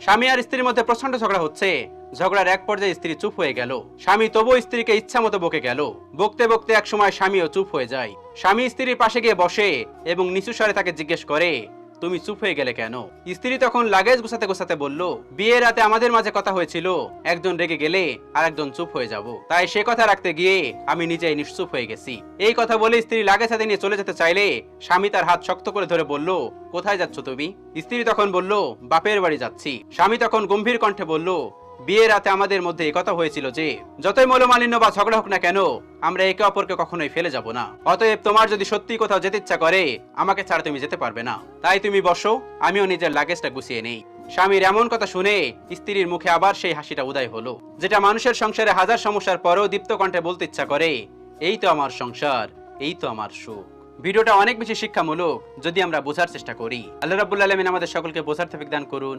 স্বামী আর স্ত্রীর মধ্যে প্রচন্ড ঝগড়া হচ্ছে। ঝগড়ার এক পর্যায়ে স্ত্রী চুপ হয়ে গেল। স্বামী তবুও স্ত্রীকে ইচ্ছা মতো বকে গেল। বকতে বকতে এক সময় স্বামীও চুপ হয়ে যায়। স্বামী স্ত্রীর পাশে গিয়ে বসে এবং নিচু স্বরে তাকে জিজ্ঞেস করে, তুমি চুপ হয়ে গেলে কেন? স্ত্রী তখন লাগেজ গোছাতে গোছাতে বলল, বিয়ের রাতে আমাদের মাঝে কথা হয়েছিল, একজন রেগে গেলে আর একজন চুপ হয়ে যাব, তাই সে কথা রাখতে গিয়ে আমি নিজেই নিশ্চুপ হয়ে গেছি। এই কথা বলে স্ত্রী লাগেজ হাতে নিয়ে চলে যেতে চাইলে স্বামী তার হাত শক্ত করে ধরে বলল, কোথায় যাচ্ছ তুমি? স্ত্রী তখন বলল, বাপের বাড়ি যাচ্ছি। স্বামী তখন গম্ভীর কণ্ঠে বলল, বিয়ের রাতে আমাদের মধ্যে এই কথা হয়েছিল যে যতই মনোমালিন্য বা ঝগড়া হোক না কেন, আমরা একে অপরকে কখনোই ফেলে যাব না। অতএব তোমার যদি সত্যি কোথাও যেতে ইচ্ছা করে, আমাকে ছাড়া তুমি যেতে পারবে না। তাই তুমি বসো, আমিও নিজের লাগেজটা গুছিয়ে নেই। স্বামীর এমন কথা শুনে স্ত্রীর মুখে আবার সেই হাসিটা উদয় হলো, যেটা মানুষের সংসারে হাজার সমস্যার পরেও দীপ্ত কণ্ঠে বলতে ইচ্ছা করে, এই তো আমার সংসার, এই তো আমার সুখ। ভিডিওটা অনেক বেশি শিক্ষামূলক যদি আমরা বোঝার চেষ্টা করি। আল্লাহ রাব্বুল আলামিন আমাদের সকলকে বোঝার তৌফিক দান করুন।